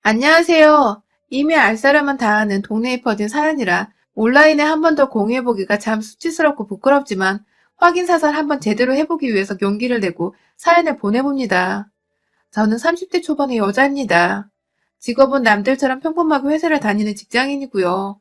안녕하세요. 이미 알 사람은 다 아는 동네에 퍼진 사연이라 온라인에 한 번 더 공유해보기가 참 수치스럽고 부끄럽지만 확인 사살 한번 제대로 해보기 위해서 용기를 내고 사연을 보내봅니다. 저는 30대 초반의 여자입니다. 직업은 남들처럼 평범하게 회사를 다니는 직장인이고요.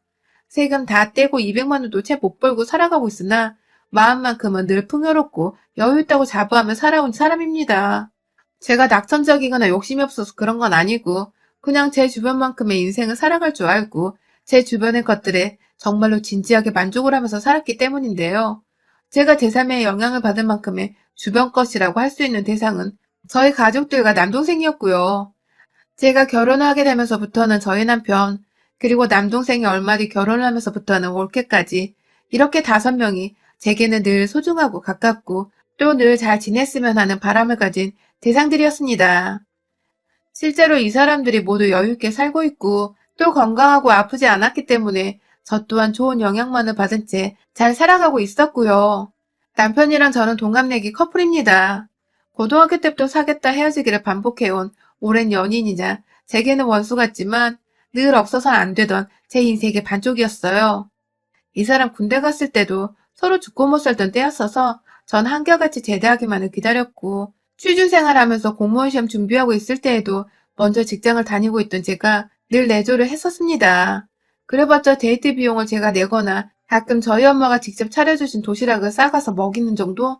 세금 다 떼고 200만 원도 채 못 벌고 살아가고 있으나 마음만큼은 늘 풍요롭고 여유 있다고 자부하며 살아온 사람입니다. 제가 낙천적이거나 욕심이 없어서 그런 건 아니고 그냥 제 주변만큼의 인생을 살아갈 줄 알고 제 주변의 것들에 정말로 진지하게 만족을 하면서 살았기 때문인데요. 제가 제3의 영향을 받을 만큼의 주변 것이라고 할 수 있는 대상은 저희 가족들과 남동생이었고요. 제가 결혼을 하게 되면서부터는 저희 남편, 그리고 남동생이 얼마 뒤 결혼을 하면서부터는 올케까지 이렇게 5명이 제게는 늘 소중하고 가깝고 또 늘 잘 지냈으면 하는 바람을 가진 대상들이었습니다. 실제로 이 사람들이 모두 여유있게 살고 있고 또 건강하고 아프지 않았기 때문에 저 또한 좋은 영향만을 받은 채 잘 살아가고 있었고요. 남편이랑 저는 동갑내기 커플입니다. 고등학교 때부터 사귀었다 헤어지기를 반복해온 오랜 연인이자 제게는 원수 같지만 늘 없어서는 안 되던 제 인생의 반쪽이었어요. 이 사람 군대 갔을 때도 서로 죽고 못 살던 때였어서 전 한결같이 제대하기만을 기다렸고 취준생활하면서 공무원 시험 준비하고 있을 때에도 먼저 직장을 다니고 있던 제가 늘 내조를 했었습니다. 그래봤자 데이트 비용을 제가 내거나 가끔 저희 엄마가 직접 차려주신 도시락을 싸가서 먹이는 정도?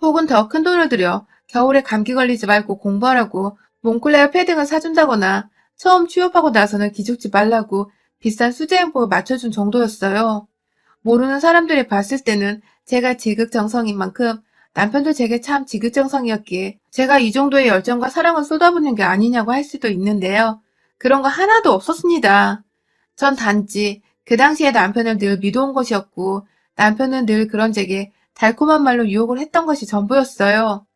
혹은 더 큰 돈을 들여 겨울에 감기 걸리지 말고 공부하라고 몽클레어 패딩을 사준다거나 처음 취업하고 나서는 기죽지 말라고 비싼 수제행복을 맞춰준 정도였어요. 모르는 사람들이 봤을 때는 제가 지극정성인 만큼 남편도 제게 참 지극정성이었기에 제가 이 정도의 열정과 사랑을 쏟아붓는 게 아니냐고 할 수도 있는데요. 그런 거 하나도 없었습니다. 전 단지 그 당시에 남편을 늘 믿어온 것이었고 남편은 늘 그런 제게 달콤한 말로 유혹을 했던 것이 전부였어요.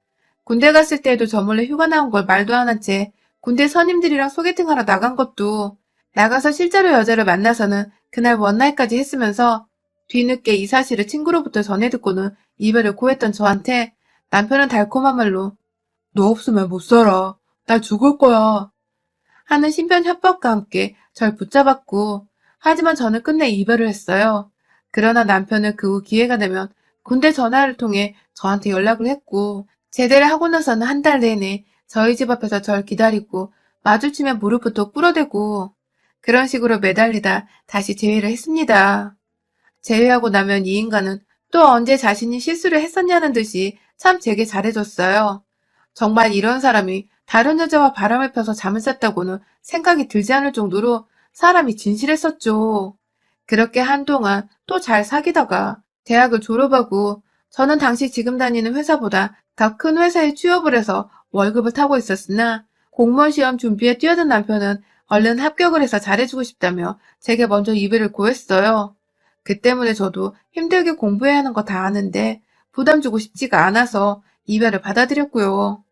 군대 갔을 때에도 저 몰래 휴가 나온 걸 말도 안 한 채 군대 선임들이랑 소개팅하러 나간 것도 나가서 실제로 여자를 만나서는 그날 원나잇까지 했으면서 뒤늦게 이 사실을 친구로부터 전해 듣고는 이별을 고했던 저한테 남편은 달콤한 말로 너 없으면 못 살아. 나 죽을 거야. 하는 신변 협박과 함께 절 붙잡았고 하지만 저는 끝내 이별을 했어요. 그러나 남편은 그 후 기회가 되면 군대 전화를 통해 저한테 연락을 했고 제대를 하고 나서는 한 달 내내 저희 집 앞에서 절 기다리고 마주치면 무릎부터 꿇어대고 그런 식으로 매달리다 다시 제외를 했습니다. 제외하고 나면 이 인간은 또 언제 자신이 실수를 했었냐는 듯이 참 제게 잘해줬어요. 정말 이런 사람이 다른 여자와 바람을 펴서 잠을 잤다고는 생각이 들지 않을 정도로 사람이 진실했었죠. 그렇게 한동안 또 잘 사귀다가 대학을 졸업하고 저는 당시 지금 다니는 회사보다 더 큰 회사에 취업을 해서 월급을 타고 있었으나 공무원 시험 준비에 뛰어든 남편은 얼른 합격을 해서 잘해주고 싶다며 제게 먼저 이별을 고했어요. 그 때문에 저도 힘들게 공부해야 하는 거 다 아는데 부담 주고 싶지가 않아서 이별을 받아들였고요.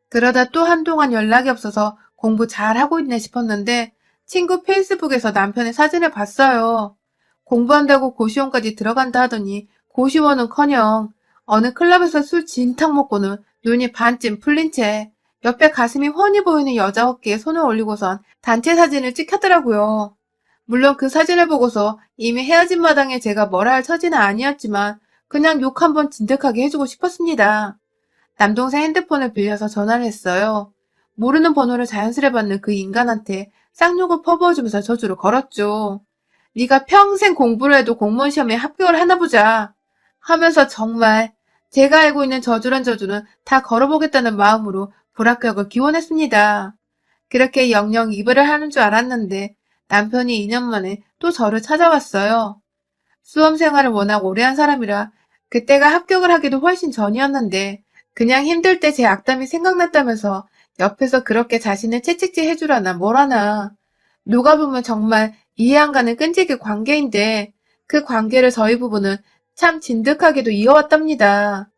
그러다 또 한동안 연락이 없어서 공부 잘하고 있네 싶었는데 친구 페이스북에서 남편의 사진을 봤어요. 공부한다고 고시원까지 들어간다 하더니 고시원은커녕 어느 클럽에서 술 진탕 먹고는 눈이 반쯤 풀린 채 옆에 가슴이 훤히 보이는 여자 어깨에 손을 올리고선 단체 사진을 찍혔더라고요. 물론 그 사진을 보고서 이미 헤어진 마당에 제가 뭐라 할 처지는 아니었지만 그냥 욕 한번 진득하게 해주고 싶었습니다. 남동생 핸드폰을 빌려서 전화를 했어요. 모르는 번호를 자연스레 받는 그 인간한테 쌍욕을 퍼부어주면서 저주를 걸었죠. 네가 평생 공부를 해도 공무원 시험에 합격을 하나 보자 하면서 정말 제가 알고 있는 저주란 저주는 다 걸어보겠다는 마음으로 불합격을 기원했습니다. 그렇게 영영 이별을 하는 줄 알았는데 남편이 2년 만에 또 저를 찾아왔어요. 수험 생활을 워낙 오래 한 사람이라 그때가 합격을 하기도 훨씬 전이었는데 그냥 힘들 때 제 악담이 생각났다면서 옆에서 그렇게 자신을 채찍질 해주라나 뭐라나. 누가 보면 정말 이해 안 가는 끈질긴 관계인데 그 관계를 저희 부부는 참 진득하게도 이어왔답니다.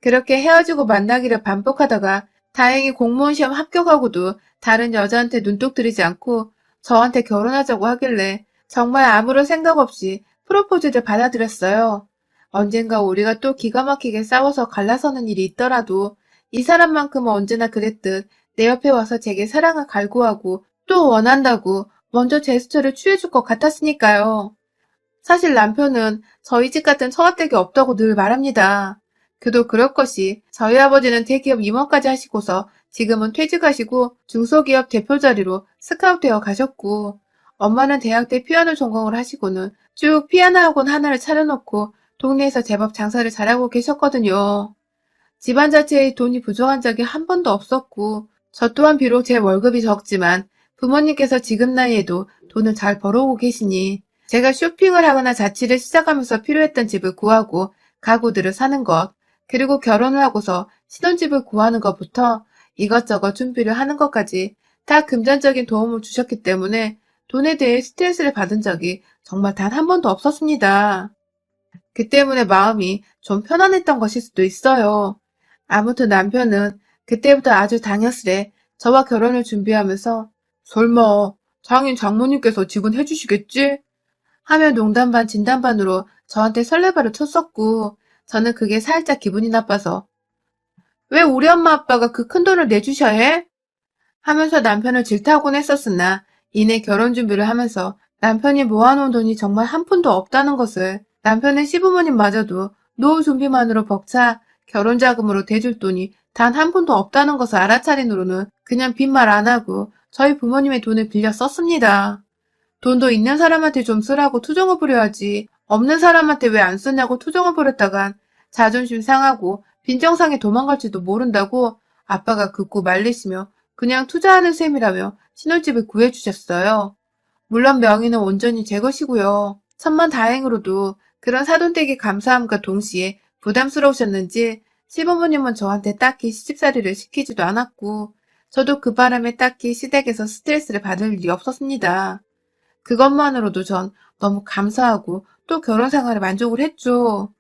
그렇게 헤어지고 만나기를 반복하다가 다행히 공무원 시험 합격하고도 다른 여자한테 눈독 들이지 않고 저한테 결혼하자고 하길래 정말 아무런 생각 없이 프로포즈를 받아들였어요. 언젠가 우리가 또 기가 막히게 싸워서 갈라서는 일이 있더라도 이 사람만큼은 언제나 그랬듯 내 옆에 와서 제게 사랑을 갈구하고 또 원한다고 먼저 제스처를 취해줄 것 같았으니까요. 사실 남편은 저희 집 같은 처가댁이 없다고 늘 말합니다. 그도 그럴 것이 저희 아버지는 대기업 임원까지 하시고서 지금은 퇴직하시고 중소기업 대표 자리로 스카우트되어 가셨고, 엄마는 대학 때 피아노 전공을 하시고는 쭉 피아노 학원 하나를 차려놓고 동네에서 제법 장사를 잘하고 계셨거든요. 집안 자체에 돈이 부족한 적이 한 번도 없었고, 저 또한 비록 제 월급이 적지만 부모님께서 지금 나이에도 돈을 잘 벌어오고 계시니 제가 쇼핑을 하거나 자취를 시작하면서 필요했던 집을 구하고 가구들을 사는 것, 그리고 결혼을 하고서 신혼집을 구하는 것부터 이것저것 준비를 하는 것까지 다 금전적인 도움을 주셨기 때문에 돈에 대해 스트레스를 받은 적이 정말 단 한 번도 없었습니다. 그 때문에 마음이 좀 편안했던 것일 수도 있어요. 아무튼 남편은 그때부터 아주 당연스레 저와 결혼을 준비하면서 설마 장인 장모님께서 지분해 주시겠지? 하며 농담 반 진담 반으로 저한테 설레발을 쳤었고, 저는 그게 살짝 기분이 나빠서 왜 우리 엄마 아빠가 그 큰 돈을 내주셔야 해? 하면서 남편을 질타하곤 했었으나 이내 결혼 준비를 하면서 남편이 모아놓은 돈이 정말 한 푼도 없다는 것을, 남편의 시부모님마저도 노후 준비만으로 벅차 결혼 자금으로 대줄 돈이 단 한 푼도 없다는 것을 알아차린 후로는 그냥 빈말 안 하고 저희 부모님의 돈을 빌려 썼습니다. 돈도 있는 사람한테 좀 쓰라고 투정을 부려야지 없는 사람한테 왜 안 쓰냐고 투정을 부렸다간 자존심 상하고 빈정상에 도망갈지도 모른다고 아빠가 긋고 말리시며 그냥 투자하는 셈이라며 신혼집을 구해주셨어요. 물론 명의는 온전히 제 것이고요. 천만다행으로도 그런 사돈댁의 감사함과 동시에 부담스러우셨는지 시부모님은 저한테 딱히 시집살이를 시키지도 않았고, 저도 그 바람에 딱히 시댁에서 스트레스를 받을 일이 없었습니다. 그것만으로도 전 너무 감사하고 또 결혼 생활에 만족을 했죠.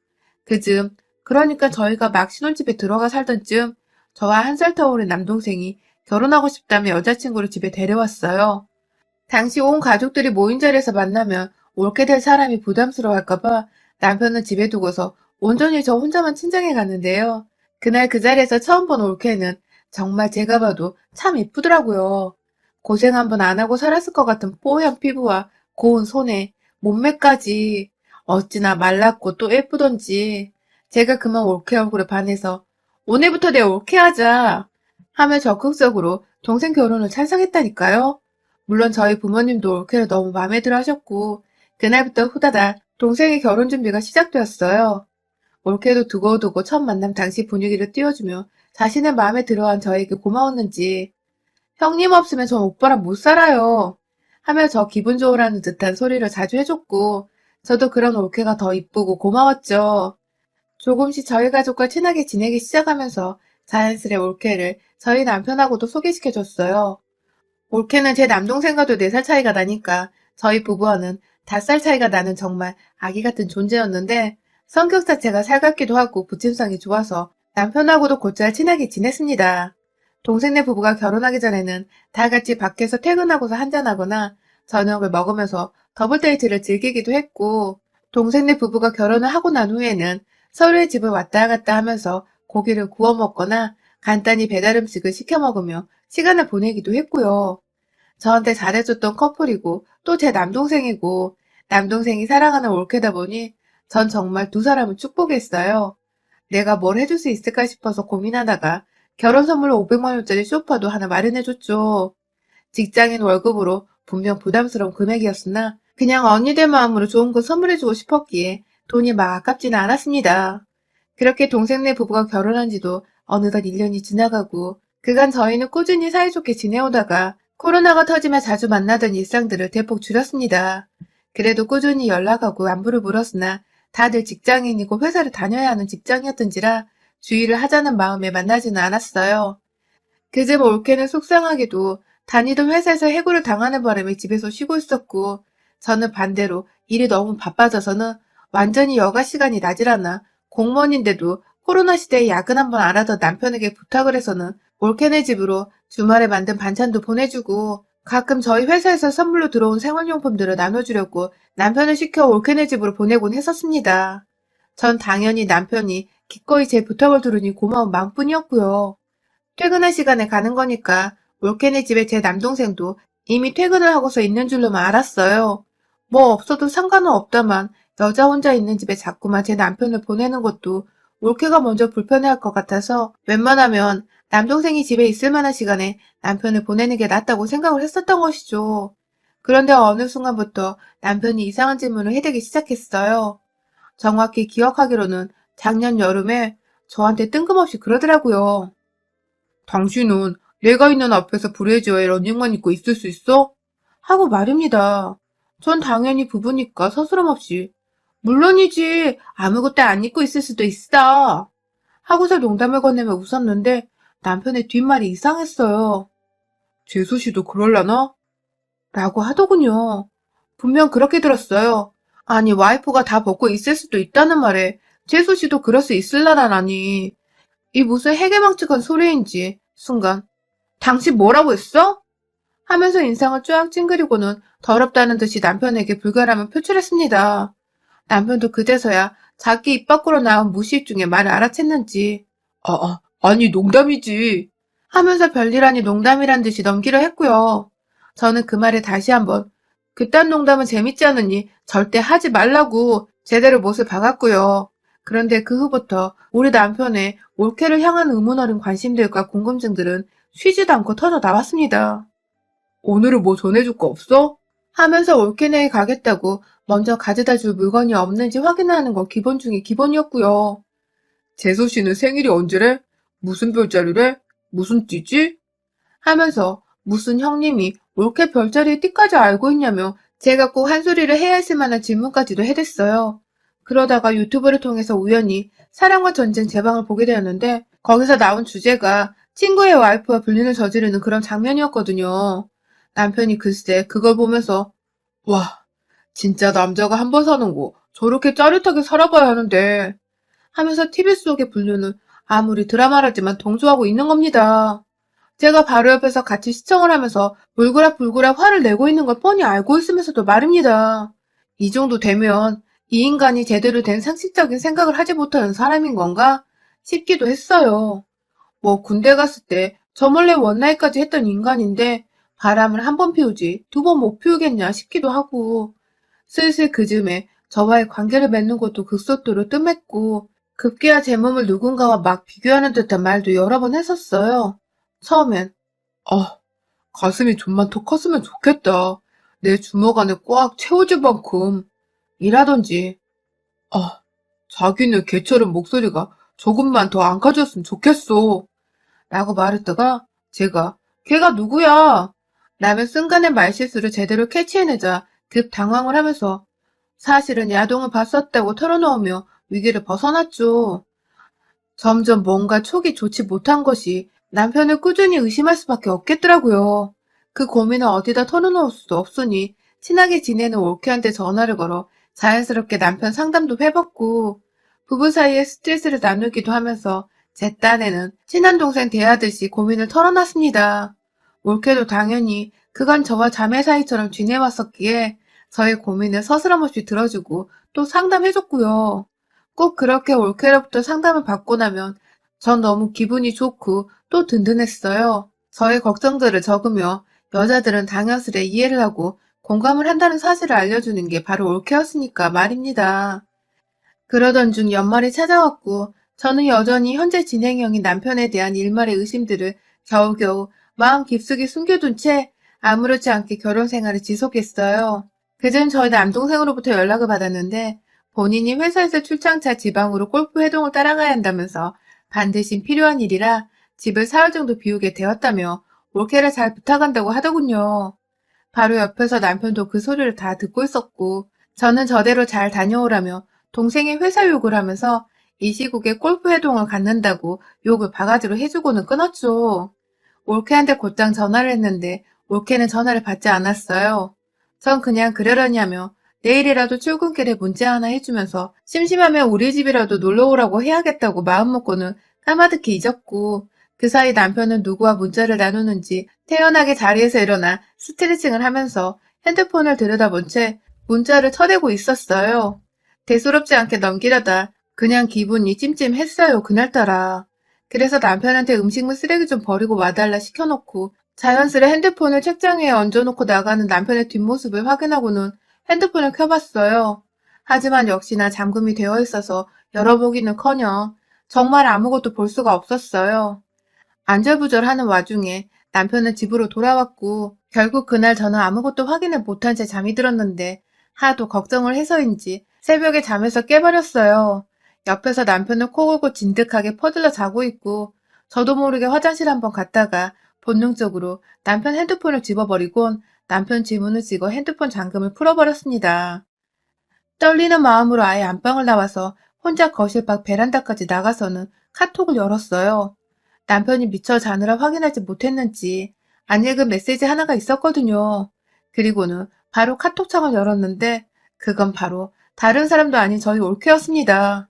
그즈음, 그러니까 저희가 막 신혼집에 들어가 살던 쯤 저와 한 살 터울의 남동생이 결혼하고 싶다며 여자친구를 집에 데려왔어요. 당시 온 가족들이 모인 자리에서 만나면 옳게 될 사람이 부담스러워할까봐 남편은 집에 두고서 온전히 저 혼자만 친정에 갔는데요. 그날 그 자리에서 처음 본 올케는 정말 제가 봐도 참 이쁘더라고요. 고생 한번 안 하고 살았을 것 같은 뽀얀 피부와 고운 손에 몸매까지 어찌나 말랐고 또 예쁘던지, 제가 그만 올케 얼굴에 반해서 오늘부터 내 올케 하자 하며 적극적으로 동생 결혼을 찬성했다니까요. 물론 저희 부모님도 올케를 너무 마음에 들어 하셨고, 그날부터 후다닥 동생의 결혼 준비가 시작되었어요. 올케도 두고두고 첫 만남 당시 분위기를 띄워주며 자신의 마음에 들어한 저에게 고마웠는지 형님 없으면 전 오빠랑 못 살아요 하며 저 기분 좋으라는 듯한 소리를 자주 해줬고, 저도 그런 올케가 더 이쁘고 고마웠죠. 조금씩 저희 가족과 친하게 지내기 시작하면서 자연스레 올케를 저희 남편하고도 소개시켜줬어요. 올케는 제 남동생과도 4살 차이가 나니까 저희 부부와는 5살 차이가 나는 정말 아기 같은 존재였는데, 성격 자체가 살갑기도 하고 부침성이 좋아서 남편하고도 곧잘 친하게 지냈습니다. 동생네 부부가 결혼하기 전에는 다 같이 밖에서 퇴근하고서 한잔하거나 저녁을 먹으면서 더블 데이트를 즐기기도 했고, 동생네 부부가 결혼을 하고 난 후에는 서로의 집을 왔다 갔다 하면서 고기를 구워 먹거나 간단히 배달 음식을 시켜 먹으며 시간을 보내기도 했고요. 저한테 잘해줬던 커플이고 또 제 남동생이고, 남동생이 사랑하는 올케다 보니 전 정말 두 사람을 축복했어요. 내가 뭘 해줄 수 있을까 싶어서 고민하다가 결혼 선물로 500만 원짜리 소파도 하나 마련해줬죠. 직장인 월급으로 분명 부담스러운 금액이었으나 그냥 언니들 마음으로 좋은 거 선물해주고 싶었기에 돈이 막 아깝지는 않았습니다. 그렇게 동생네 부부가 결혼한 지도 어느덧 1년이 지나가고, 그간 저희는 꾸준히 사이좋게 지내오다가 코로나가 터지며 자주 만나던 일상들을 대폭 줄였습니다. 그래도 꾸준히 연락하고 안부를 물었으나 다들 직장인이고 회사를 다녀야 하는 직장이었던지라 주의를 하자는 마음에 만나지는 않았어요. 그즈음 올케는 속상하게도 다니던 회사에서 해고를 당하는 바람에 집에서 쉬고 있었고, 저는 반대로 일이 너무 바빠져서는 완전히 여가 시간이 나질 않아 공무원인데도 코로나 시대에 야근 한번 안 하던 남편에게 부탁을 해서는 올케네 집으로 주말에 만든 반찬도 보내주고, 가끔 저희 회사에서 선물로 들어온 생활용품들을 나눠주려고 남편을 시켜 올케네 집으로 보내곤 했었습니다. 전 당연히 남편이 기꺼이 제 부탁을 들으니 고마운 마음뿐이었고요. 퇴근할 시간에 가는 거니까 올케네 집에 제 남동생도 이미 퇴근을 하고서 있는 줄로만 알았어요. 뭐 없어도 상관은 없다만 여자 혼자 있는 집에 자꾸만 제 남편을 보내는 것도 올케가 먼저 불편해할 것 같아서 웬만하면 남동생이 집에 있을 만한 시간에 남편을 보내는 게 낫다고 생각을 했었던 것이죠. 그런데 어느 순간부터 남편이 이상한 질문을 해대기 시작했어요. 정확히 기억하기로는 작년 여름에 저한테 뜬금없이 그러더라고요. 당신은 내가 있는 앞에서 브래지어에 러닝만 입고 있을 수 있어? 하고 말입니다. 전 당연히 부부니까 서스럼 없이 물론이지 아무것도 안 입고 있을 수도 있어. 하고서 농담을 건네며 웃었는데 남편의 뒷말이 이상했어요. 재수 씨도 그럴라나? 라고 하더군요. 분명 그렇게 들었어요. 아니 와이프가 다 벗고 있을 수도 있다는 말에 재수 씨도 그럴 수 있을라라니. 이 무슨 해괴망측한 소리인지 순간 당신 뭐라고 했어? 하면서 인상을 쫙 찡그리고는 더럽다는 듯이 남편에게 불결함을 표출했습니다. 남편도 그제서야 자기 입 밖으로 나온 무시입 중에 말을 알아챘는지 아니 농담이지 하면서 별일 아닌 농담이란 듯이 넘기려 했고요. 저는 그 말에 다시 한번 그딴 농담은 재밌지 않으니 절대 하지 말라고 제대로 못을 박았고요. 그런데 그 후부터 우리 남편의 올케를 향한 의문 어린 관심들과 궁금증들은 쉬지도 않고 터져 나왔습니다. 오늘은 뭐 전해줄 거 없어? 하면서 올케네에 가겠다고 먼저 가져다 줄 물건이 없는지 확인하는 건 기본 중에 기본이었고요. 재수 씨는 생일이 언제래? 무슨 별자리래? 무슨 띠지? 하면서 무슨 형님이 올케 별자리의 띠까지 알고 있냐며 제가 꼭 한 소리를 해야 했을 만한 질문까지도 해댔어요. 그러다가 유튜브를 통해서 우연히 사랑과 전쟁 제방을 보게 되었는데 거기서 나온 주제가 친구의 와이프와 불륜을 저지르는 그런 장면이었거든요. 남편이 글쎄 그걸 보면서 와 진짜 남자가 한 번 사는 거 저렇게 짜릿하게 살아봐야 하는데 하면서 TV 속의 불륜은 아무리 드라마라지만 동조하고 있는 겁니다. 제가 바로 옆에서 같이 시청을 하면서 불그락불그락 화를 내고 있는 걸 뻔히 알고 있으면서도 말입니다. 이 정도 되면 이 인간이 제대로 된 상식적인 생각을 하지 못하는 사람인 건가 싶기도 했어요. 뭐 군대 갔을 때 저 몰래 원나잇까지 했던 인간인데 바람을 한 번 피우지 두 번 못 피우겠냐 싶기도 하고 슬슬 그쯤에 저와의 관계를 맺는 것도 극소토로 뜸했고 급기야 제 몸을 누군가와 막 비교하는 듯한 말도 여러 번 했었어요. 처음엔 가슴이 좀만 더 컸으면 좋겠다. 내 주먹 안에 꽉 채워질 만큼 이라던지 자기는 개처럼 목소리가 조금만 더 안 커졌으면 좋겠어. 라고 말했다가 제가 걔가 누구야? 라며 순간의 말실수를 제대로 캐치해내자 급 당황을 하면서 사실은 야동을 봤었다고 털어놓으며 위기를 벗어났죠. 점점 뭔가 촉이 좋지 못한 것이 남편을 꾸준히 의심할 수밖에 없겠더라고요. 그 고민을 어디다 털어놓을 수도 없으니 친하게 지내는 올케한테 전화를 걸어 자연스럽게 남편 상담도 해봤고 부부 사이에 스트레스를 나누기도 하면서 제 딴에는 친한 동생 대하듯이 고민을 털어놨습니다. 올케도 당연히 그간 저와 자매 사이처럼 지내왔었기에 저의 고민을 서스럼없이 들어주고 또 상담해줬고요. 꼭 그렇게 올케로부터 상담을 받고 나면 전 너무 기분이 좋고 또 든든했어요. 저의 걱정들을 적으며 여자들은 당연스레 이해를 하고 공감을 한다는 사실을 알려주는 게 바로 올케였으니까 말입니다. 그러던 중 연말이 찾아왔고 저는 여전히 현재 진행형인 남편에 대한 일말의 의심들을 겨우겨우 마음 깊숙이 숨겨둔 채 아무렇지 않게 결혼 생활을 지속했어요. 그전 저희 남동생으로부터 연락을 받았는데 본인이 회사에서 출장차 지방으로 골프 회동을 따라가야 한다면서 반드시 필요한 일이라 집을 사흘 정도 비우게 되었다며 올케를 잘 부탁한다고 하더군요. 바로 옆에서 남편도 그 소리를 다 듣고 있었고 저는 저대로 잘 다녀오라며 동생이 회사 욕을 하면서 이 시국에 골프 회동을 갖는다고 욕을 바가지로 해주고는 끊었죠. 올케한테 곧장 전화를 했는데 올케는 전화를 받지 않았어요. 전 그냥 그러려니 하며 내일이라도 출근길에 문자 하나 해주면서 심심하면 우리 집이라도 놀러오라고 해야겠다고 마음먹고는 까마득히 잊었고 그 사이 남편은 누구와 문자를 나누는지 태연하게 자리에서 일어나 스트레칭을 하면서 핸드폰을 들여다본 채 문자를 쳐대고 있었어요. 대수롭지 않게 넘기려다 그냥 기분이 찜찜했어요 그날따라. 그래서 남편한테 음식물 쓰레기 좀 버리고 와달라 시켜놓고 자연스레 핸드폰을 책장 위에 얹어놓고 나가는 남편의 뒷모습을 확인하고는 핸드폰을 켜봤어요. 하지만 역시나 잠금이 되어 있어서 열어보기는커녕 정말 아무것도 볼 수가 없었어요. 안절부절하는 와중에 남편은 집으로 돌아왔고 결국 그날 저는 아무것도 확인을 못한 채 잠이 들었는데 하도 걱정을 해서인지 새벽에 잠에서 깨버렸어요. 옆에서 남편은 코 골고 진득하게 퍼들러 자고 있고 저도 모르게 화장실 한번 갔다가 본능적으로 남편 핸드폰을 집어버리곤 남편 지문을 찍어 핸드폰 잠금을 풀어버렸습니다. 떨리는 마음으로 아예 안방을 나와서 혼자 거실 밖 베란다까지 나가서는 카톡을 열었어요. 남편이 미처 자느라 확인하지 못했는지 안 읽은 메시지 하나가 있었거든요. 그리고는 바로 카톡창을 열었는데 그건 바로 다른 사람도 아닌 저희 올케였습니다.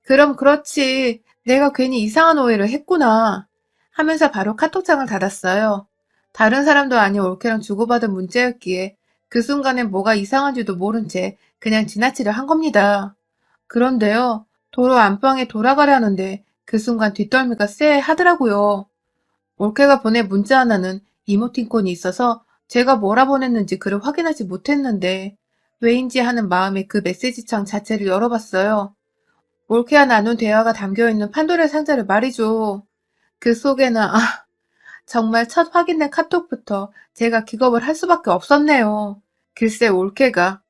그럼 그렇지. 내가 괜히 이상한 오해를 했구나. 하면서 바로 카톡창을 닫았어요. 다른 사람도 아닌 올케랑 주고받은 문자였기에 그 순간엔 뭐가 이상한지도 모른 채 그냥 지나치려 한 겁니다. 그런데요. 도로 안방에 돌아가려는데 그 순간 뒷덜미가 쎄하더라고요. 올케가 보낸 문자 하나는 이모티콘이 있어서 제가 뭐라 보냈는지 글을 확인하지 못했는데 왜인지 하는 마음에 그 메시지창 자체를 열어봤어요. 올케와 나눈 대화가 담겨있는 판도라의 상자를 말이죠. 그 속에는 정말 첫 확인된 카톡부터 제가 기겁을 할 수밖에 없었네요. 글쎄 올케가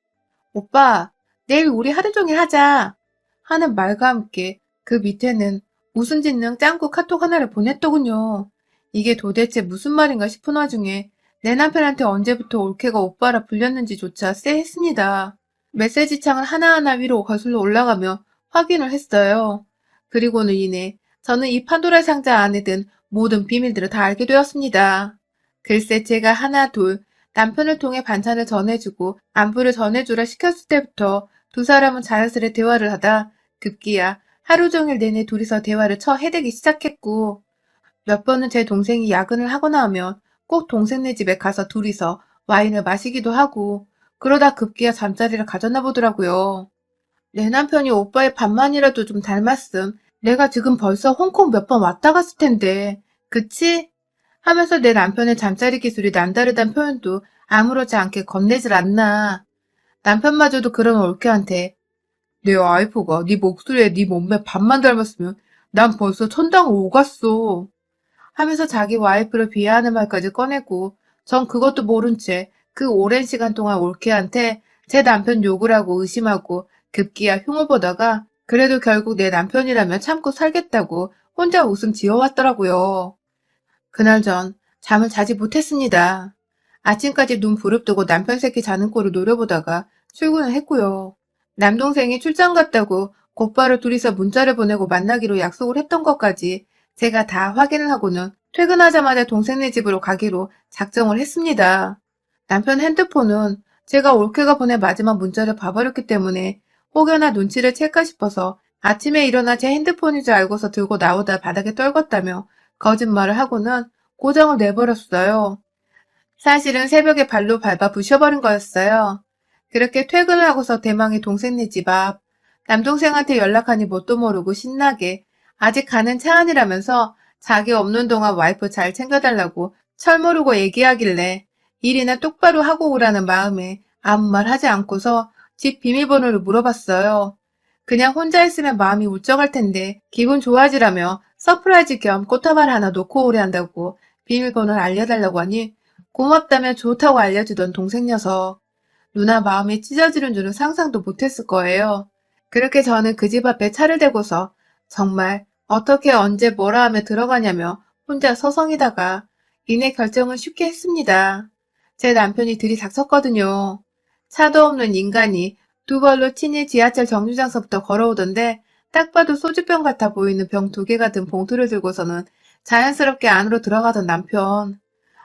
오빠 내일 우리 하루 종일 하자 하는 말과 함께 그 밑에는 웃음 짓는 짱구 카톡 하나를 보냈더군요. 이게 도대체 무슨 말인가 싶은 와중에 내 남편한테 언제부터 올케가 오빠라 불렸는지조차 쎄했습니다. 메시지 창을 하나하나 위로 거슬러 올라가며 확인을 했어요. 그리고는 이내 저는 이 판도라 상자 안에 든 모든 비밀들을 다 알게 되었습니다. 글쎄 제가 하나 둘 남편을 통해 반찬을 전해주고 안부를 전해주라 시켰을 때부터 두 사람은 자연스레 대화를 하다 급기야 하루 종일 내내 둘이서 대화를 해대기 시작했고 몇 번은 제 동생이 야근을 하거나 하면 꼭 동생네 집에 가서 둘이서 와인을 마시기도 하고 그러다 급기야 잠자리를 가졌나 보더라고요. 내 남편이 오빠의 반만이라도 좀 닮았음. 내가 지금 벌써 홍콩 몇 번 왔다 갔을 텐데. 그치? 하면서 내 남편의 잠자리 기술이 남다르단 표현도 아무렇지 않게 건네질 않나. 남편마저도 그런 올케한테 내 와이프가 네 목소리에 네 몸매 반만 닮았으면 난 벌써 천당을 오갔어. 하면서 자기 와이프를 비하하는 말까지 꺼내고 전 그것도 모른 채 그 오랜 시간 동안 올케한테 제 남편 욕을 하고 의심하고 급기야 흉을 보다가 그래도 결국 내 남편이라면 참고 살겠다고 혼자 웃음 지어왔더라고요. 그날 전 잠을 자지 못했습니다. 아침까지 눈 부릅뜨고 남편 새끼 자는 꼴을 노려보다가 출근을 했고요. 남동생이 출장 갔다고 곧바로 둘이서 문자를 보내고 만나기로 약속을 했던 것까지 제가 다 확인을 하고는 퇴근하자마자 동생네 집으로 가기로 작정을 했습니다. 남편 핸드폰은 제가 올케가 보낸 마지막 문자를 봐버렸기 때문에 혹여나 눈치를 챌까 싶어서 아침에 일어나 제 핸드폰인 줄 알고서 들고 나오다 바닥에 떨궜다며 거짓말을 하고는 고장을 내버렸어요. 사실은 새벽에 발로 밟아 부셔버린 거였어요. 그렇게 퇴근을 하고서 대망의 동생네 집 앞. 남동생한테 연락하니 뭣도 모르고 신나게 아직 가는 차 안이라면서 자기 없는 동안 와이프 잘 챙겨달라고 철모르고 얘기하길래 일이나 똑바로 하고 오라는 마음에 아무 말 하지 않고서 집 비밀번호를 물어봤어요. 그냥 혼자 있으면 마음이 울적할 텐데 기분 좋아지라며 서프라이즈 겸 꽃다발 하나 놓고 오래 한다고 비밀번호를 알려달라고 하니 고맙다며 좋다고 알려주던 동생 녀석. 누나 마음이 찢어지는 줄은 상상도 못했을 거예요. 그렇게 저는 그 집 앞에 차를 대고서 정말 어떻게 언제 뭐라 하며 들어가냐며 혼자 서성이다가 이내 결정은 쉽게 했습니다. 제 남편이 들이닥쳤거든요. 차도 없는 인간이 두 발로 친히 지하철 정류장서부터 걸어오던데 딱 봐도 소주병 같아 보이는 병 2개가 든 봉투를 들고서는 자연스럽게 안으로 들어가던 남편.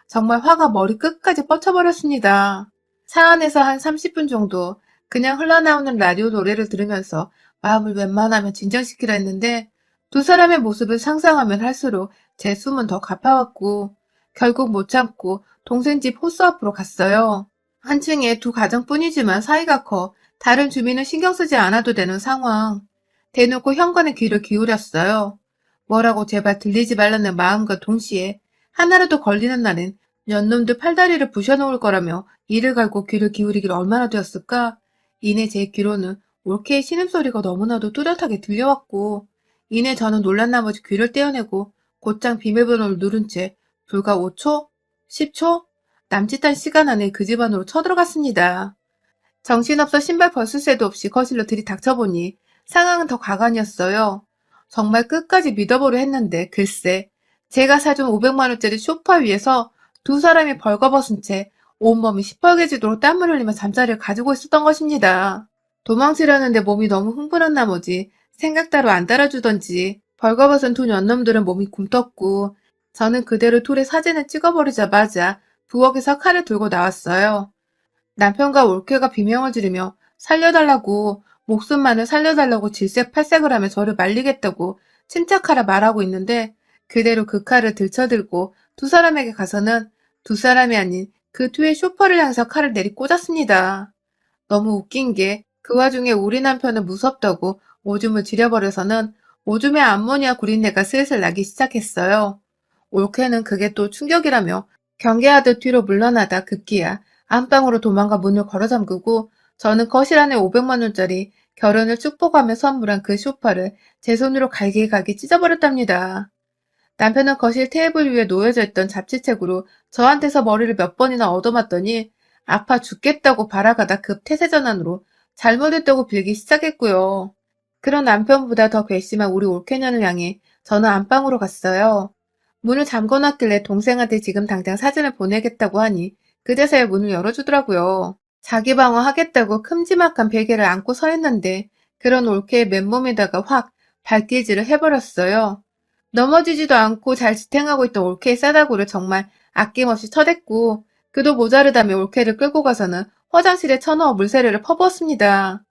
정말 화가 머리 끝까지 뻗쳐버렸습니다. 차 안에서 한 30분 정도 그냥 흘러나오는 라디오 노래를 들으면서 마음을 웬만하면 진정시키려 했는데 두 사람의 모습을 상상하면 할수록 제 숨은 더 가파왔고 결국 못 참고 동생 집 호수 앞으로 갔어요. 한 층에 두 가정뿐이지만 사이가 커 다른 주민은 신경 쓰지 않아도 되는 상황. 대놓고 현관에 귀를 기울였어요. 뭐라고 제발 들리지 말라는 마음과 동시에 하나라도 걸리는 날엔 연놈들 팔다리를 부셔놓을 거라며 이를 갈고 귀를 기울이길 얼마나 되었을까? 이내 제 귀로는 올케의 신음소리가 너무나도 뚜렷하게 들려왔고, 이내 저는 놀란 나머지 귀를 떼어내고 곧장 비밀번호를 누른 채 불과 5초? 10초? 남짓한 시간 안에 그 집 안으로 쳐들어갔습니다. 정신없어 신발 벗을 새도 없이 거실로 들이닥쳐보니 상황은 더 가관이었어요. 정말 끝까지 믿어보려 했는데 글쎄, 제가 사준 500만 원짜리 소파 위에서 두 사람이 벌거벗은 채 온몸이 시뻘개지도록 땀을 흘리며 잠자리를 가지고 있었던 것입니다. 도망치려는데 몸이 너무 흥분한 나머지 생각 따로 안 따라주던지 벌거벗은 두 연놈들은 몸이 굼떴고, 저는 그대로 둘의 사진을 찍어버리자마자 부엌에서 칼을 들고 나왔어요. 남편과 올케가 비명을 지르며 살려달라고, 목숨만을 살려달라고 질색팔색을 하며 저를 말리겠다고 침착하라 말하고 있는데, 그대로 그 칼을 들쳐들고 두 사람에게 가서는 두 사람이 아닌 그 뒤에 쇼퍼를 향해서 칼을 내리 꽂았습니다. 너무 웃긴 게 그 와중에 우리 남편은 무섭다고 오줌을 지려버려서는 오줌의 암모니아 구린내가 슬슬 나기 시작했어요. 올케는 그게 또 충격이라며 경계하듯 뒤로 물러나다 급기야 안방으로 도망가 문을 걸어 잠그고, 저는 거실 안에 500만 원짜리 결혼을 축복하며 선물한 그 소파를 제 손으로 갈기갈기 찢어버렸답니다. 남편은 거실 테이블 위에 놓여져 있던 잡지책으로 저한테서 머리를 몇 번이나 얻어맞더니 아파 죽겠다고 발아가다 급 태세전환으로 잘못했다고 빌기 시작했고요. 그런 남편보다 더 괘씸한 우리 올케년을 향해 저는 안방으로 갔어요. 문을 잠궈놨길래 동생한테 지금 당장 사진을 보내겠다고 하니 그제서야 문을 열어주더라고요. 자기 방어하겠다고 큼지막한 베개를 안고 서 있는데 그런 올케의 맨몸에다가 확 발길질을 해버렸어요. 넘어지지도 않고 잘 지탱하고 있던 올케의 싸다구를 정말 아낌없이 쳐댔고, 그도 모자르다며 올케를 끌고 가서는 화장실에 쳐넣어 물세례를 퍼부었습니다.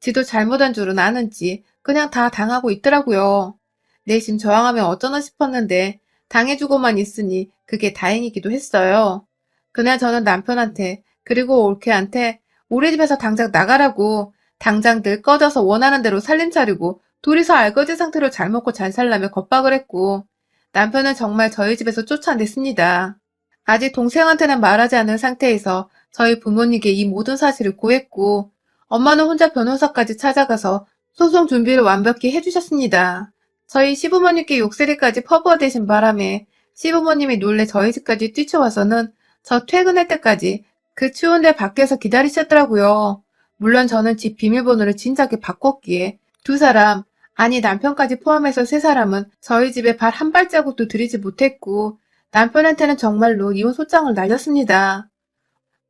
지도 잘못한 줄은 아는지 그냥 다 당하고 있더라고요. 내심 저항하면 어쩌나 싶었는데 당해주고만 있으니 그게 다행이기도 했어요. 그날 저는 남편한테, 그리고 올케한테 우리 집에서 당장 나가라고, 당장들 꺼져서 원하는 대로 살림 차리고 둘이서 알거지 상태로 잘 먹고 잘 살라며 겁박을 했고, 남편은 정말 저희 집에서 쫓아냈습니다. 아직 동생한테는 말하지 않은 상태에서 저희 부모님께 이 모든 사실을 고했고, 엄마는 혼자 변호사까지 찾아가서 소송 준비를 완벽히 해주셨습니다. 저희 시부모님께 욕설이까지 퍼부어대신 바람에 시부모님이 놀래 저희 집까지 뛰쳐와서는 저 퇴근할 때까지 그 추운데 밖에서 기다리셨더라고요. 물론 저는 집 비밀번호를 진작에 바꿨기에 두 사람, 아니 남편까지 포함해서 세 사람은 저희 집에 발 한 발자국도 들이지 못했고, 남편한테는 정말로 이혼 소장을 날렸습니다.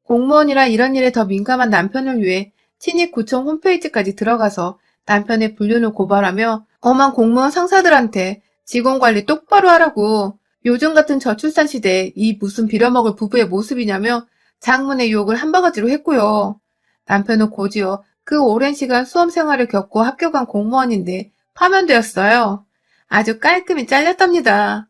공무원이라 이런 일에 더 민감한 남편을 위해 친입구청 홈페이지까지 들어가서 남편의 불륜을 고발하며 엄한 공무원 상사들한테 직원 관리 똑바로 하라고, 요즘 같은 저출산 시대에 이 무슨 빌어먹을 부부의 모습이냐며 장문의 유혹을 한 바가지로 했고요. 남편은 곧이어 그 오랜 시간 수험 생활을 겪고 합격한 공무원인데 파면되었어요. 아주 깔끔히 잘렸답니다.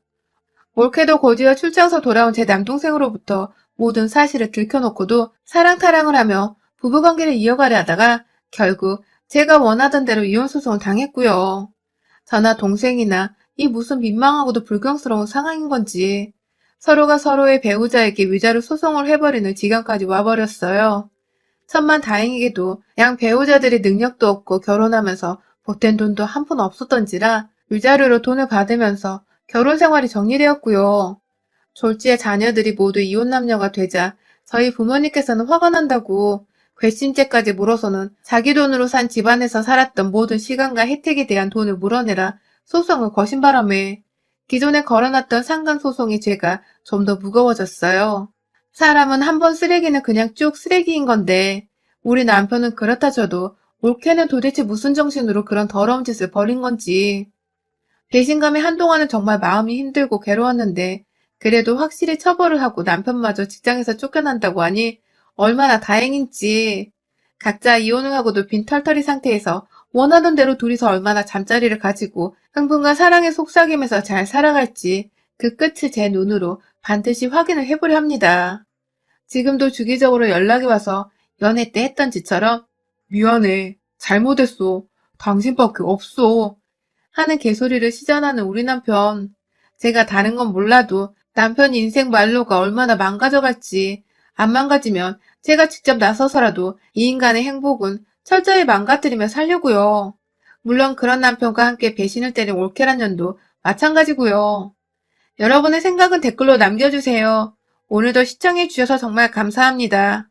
올케도 곧이어 출장서 돌아온 제 남동생으로부터 모든 사실을 들켜놓고도 사랑타랑을 하며 부부관계를 이어가려 하다가 결국 제가 원하던 대로 이혼소송을 당했고요. 저나 동생이나 이 무슨 민망하고도 불경스러운 상황인 건지 서로가 서로의 배우자에게 위자료 소송을 해버리는 지경까지 와버렸어요. 천만 다행이게도 양 배우자들이 능력도 없고 결혼하면서 보탠 돈도 한 푼 없었던지라 위자료로 돈을 받으면서 결혼 생활이 정리되었고요. 졸지에 자녀들이 모두 이혼 남녀가 되자 저희 부모님께서는 화가 난다고 괘씸죄까지 물어서는 자기 돈으로 산 집안에서 살았던 모든 시간과 혜택에 대한 돈을 물어내라 소송을 거신 바람에 기존에 걸어놨던 상간소송의 죄가 좀 더 무거워졌어요. 사람은 한 번 쓰레기는 그냥 쭉 쓰레기인 건데 우리 남편은 그렇다 쳐도 올케는 도대체 무슨 정신으로 그런 더러운 짓을 벌인 건지. 배신감에 한동안은 정말 마음이 힘들고 괴로웠는데 그래도 확실히 처벌을 하고 남편마저 직장에서 쫓겨난다고 하니 얼마나 다행인지. 각자 이혼을 하고도 빈털터리 상태에서 원하던 대로 둘이서 얼마나 잠자리를 가지고 흥분과 사랑에 속삭이면서 잘 살아갈지 그 끝을 제 눈으로 반드시 확인을 해보려 합니다. 지금도 주기적으로 연락이 와서 연애 때 했던 짓처럼 미안해, 잘못했어, 당신밖에 없어 하는 개소리를 시전하는 우리 남편. 제가 다른 건 몰라도 남편 인생 말로가 얼마나 망가져갈지, 안 망가지면 제가 직접 나서서라도 이 인간의 행복은 철저히 망가뜨리며 살려고요. 물론 그런 남편과 함께 배신을 때린 올케란 년도 마찬가지고요. 여러분의 생각은 댓글로 남겨주세요. 오늘도 시청해주셔서 정말 감사합니다.